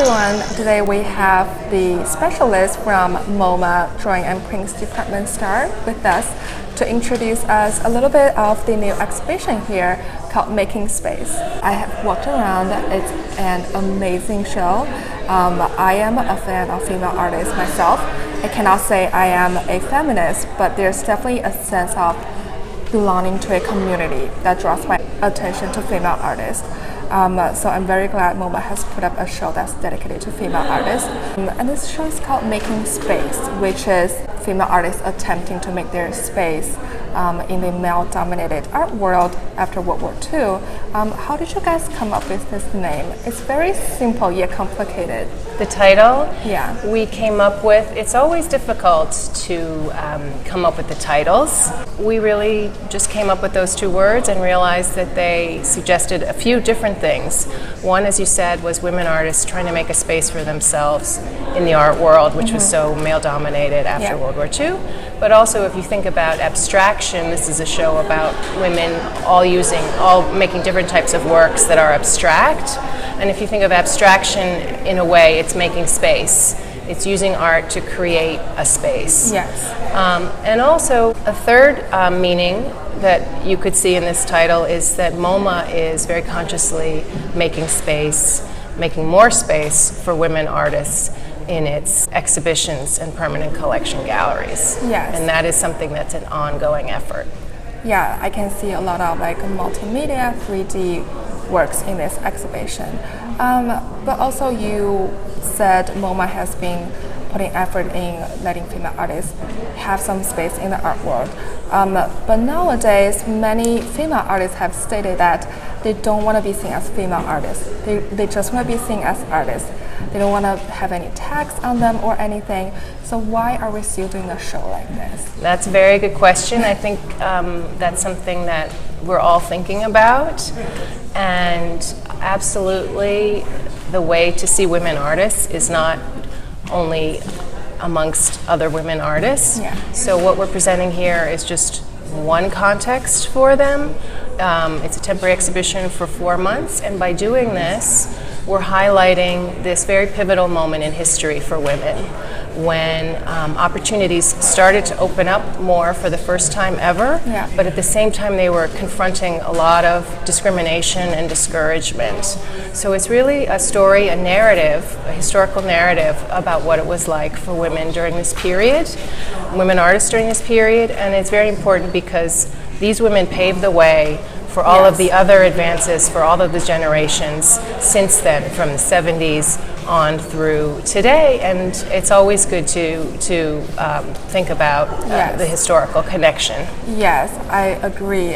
everyone. Today we have the specialist from MOMA Drawing and Prints Department Starr with us to introduce us a little bit of the new exhibition here called Making Space. I have walked around. It's an amazing show. I am a fan of female artists myself. I cannot say I am a feminist, but there's definitely a sense of belonging to a community that draws my attention to female artists. So I'm very glad MOMA has put up a show that's dedicated to female artists. And this show is called Making Space, which is female artists attempting to make their space in the male-dominated art world after World War II. How did you guys come up with this name? It's very simple yet complicated. The title? Yeah. We came up with, it's always difficult to come up with the titles. We really just came up with those two words and realized that they suggested a few different things. One, as you said, was women artists trying to make a space for themselves in the art world, which was so male-dominated after World War II. But also, if you think about abstraction, this is a show about women all making different types of works that are abstract. And if you think of abstraction in a way, it's making space. It's using art to create a space. Yes. And also, a third meaning that you could see in this title is that MoMA is very consciously making space, making more space for women artists in its exhibitions and permanent collection galleries. Yes. And that is something that's an ongoing effort. Yeah, I can see a lot of multimedia, 3D works in this exhibition. But also you said MoMA has been putting effort in letting female artists have some space in the art world. But nowadays, many female artists have stated that they don't want to be seen as female artists. They just want to be seen as artists. They don't want to have any tags on them or anything. So why are we still doing a show like this? That's a very good question. I think that's something that we're all thinking about. And absolutely, the way to see women artists is not only amongst other women artists. Yeah. So what we're presenting here is just one context for them. It's a temporary exhibition for 4 months, and by doing this, we're highlighting this very pivotal moment in history for women when opportunities started to open up more for the first time ever, but at the same time they were confronting a lot of discrimination and discouragement. So it's really a story, a narrative, a historical narrative about what it was like for women during this period, women artists during this period, and it's very important because these women paved the way for all of the other advances for all of the generations since then, from the 70s on through today, and it's always good to think about the historical connection. Yes, I agree.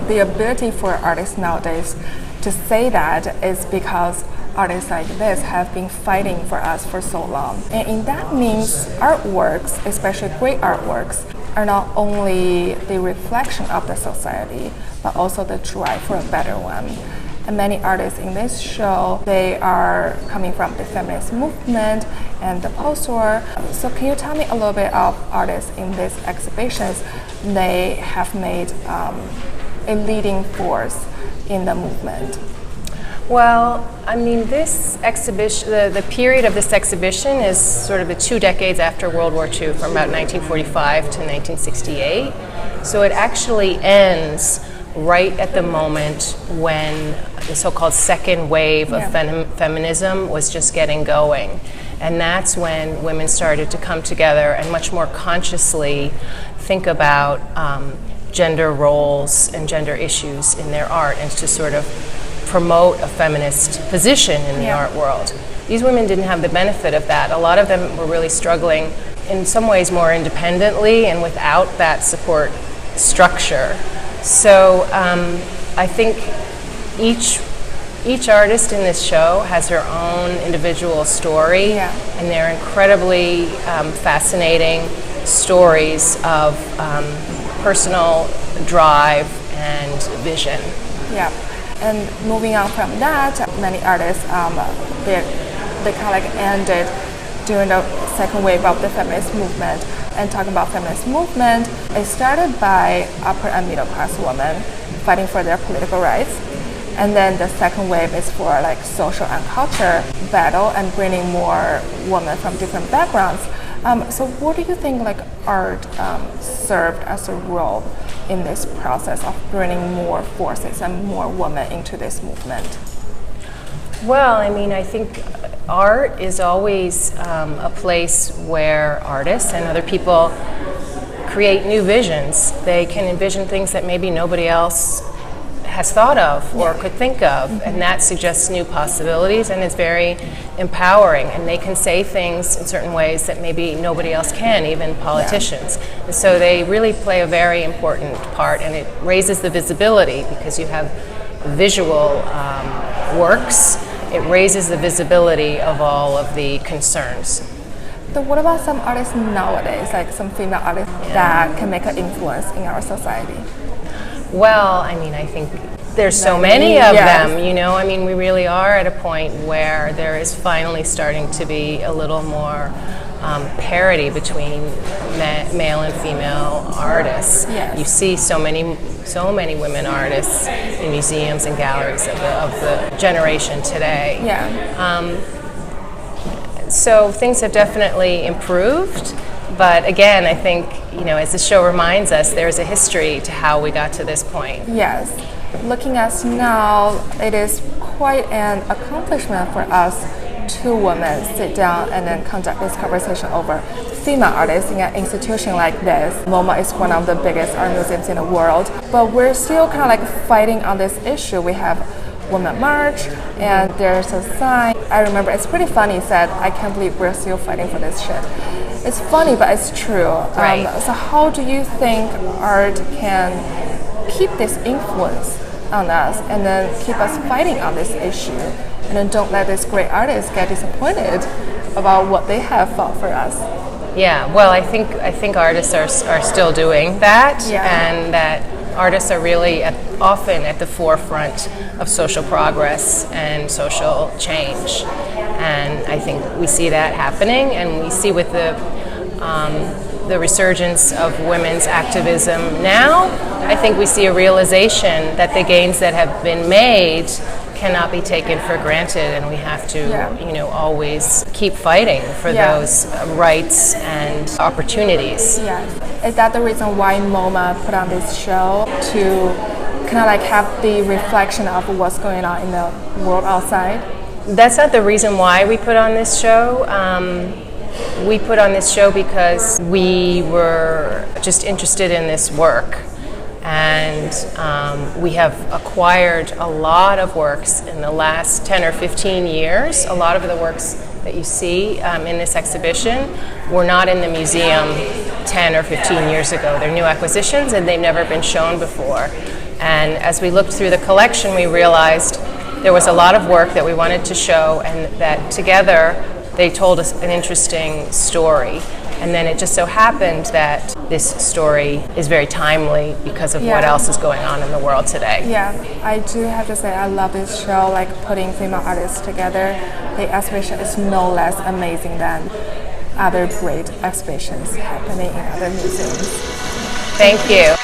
The ability for artists nowadays to say that is because artists like this have been fighting for us for so long. And that means artworks, especially great artworks, are not only the reflection of the society, but also the drive for a better one. And many artists in this show, they are coming from the feminist movement and the post-war. So can you tell me a little bit of artists in these exhibitions? They have made a leading force in the movement. Well, I mean, this exhibition, the period of this exhibition is sort of the 2 decades after World War II, from about 1945 to 1968. So it actually ends right at the moment when the so-called second wave of feminism was just getting going. And that's when women started to come together and much more consciously think about gender roles and gender issues in their art, and to sort of promote a feminist position in the art world. These women didn't have the benefit of that. A lot of them were really struggling in some ways more independently and without that support structure. So I think each artist in this show has her own individual story, and they're incredibly fascinating stories of personal drive and vision. Yeah. And moving on from that, many artists, they kind of ended during the second wave of the feminist movement. And talking about feminist movement, it started by upper and middle class women fighting for their political rights. And then the second wave is for like social and culture battle and bringing more women from different backgrounds. So what do you think like art served as a role in this process of bringing more forces and more women into this movement? Well, I mean, I think art is always a place where artists and other people create new visions. They can envision things that maybe nobody else has thought of or could think of, and that suggests new possibilities and is very empowering, and they can say things in certain ways that maybe nobody else can, even politicians. And so they really play a very important part, and it raises the visibility because you have visual works. It raises the visibility of all of the concerns. So what about some artists nowadays, like some female artists that can make an influence in our society? Well, I mean, I think there's so many of them, you know. I mean, we really are at a point where there is finally starting to be a little more parity between male and female artists. Yes. You see so many women artists in museums and galleries of the generation today. Yeah. So things have definitely improved. But again, I think, you know, as the show reminds us, there's a history to how we got to this point. Yes. Looking at us now, it is quite an accomplishment for us two women sit down and then conduct this conversation over female artists in an institution like this. MoMA is one of the biggest art museums in the world, but we're still kind of like fighting on this issue. We have Women March, and there's a sign. I remember it's pretty funny. It said, "I can't believe we're still fighting for this shit." It's funny, but it's true. Right. So how do you think art can keep this influence on us and then keep us fighting on this issue, and then don't let these great artists get disappointed about what they have fought for us? Yeah, well, I think artists are still doing that, and that artists are really often at the forefront of social progress and social change. And I think we see that happening, and we see with the resurgence of women's activism now, I think we see a realization that the gains that have been made cannot be taken for granted, and we have to, you know, always keep fighting for those rights and opportunities. Yeah. Is that the reason why MoMA put on this show, to kind of like have the reflection of what's going on in the world outside? That's not the reason why we put on this show. We put on this show because we were just interested in this work. And we have acquired a lot of works in the last 10 or 15 years. A lot of the works that you see in this exhibition were not in the museum 10 or 15 years ago. They're new acquisitions, and they've never been shown before. And as we looked through the collection, we realized there was a lot of work that we wanted to show, and that together they told us an interesting story. And then it just so happened that this story is very timely because of what else is going on in the world today. Yeah, I do have to say I love this show, like putting female artists together. The exhibition is no less amazing than other great exhibitions happening in other museums. Thank you.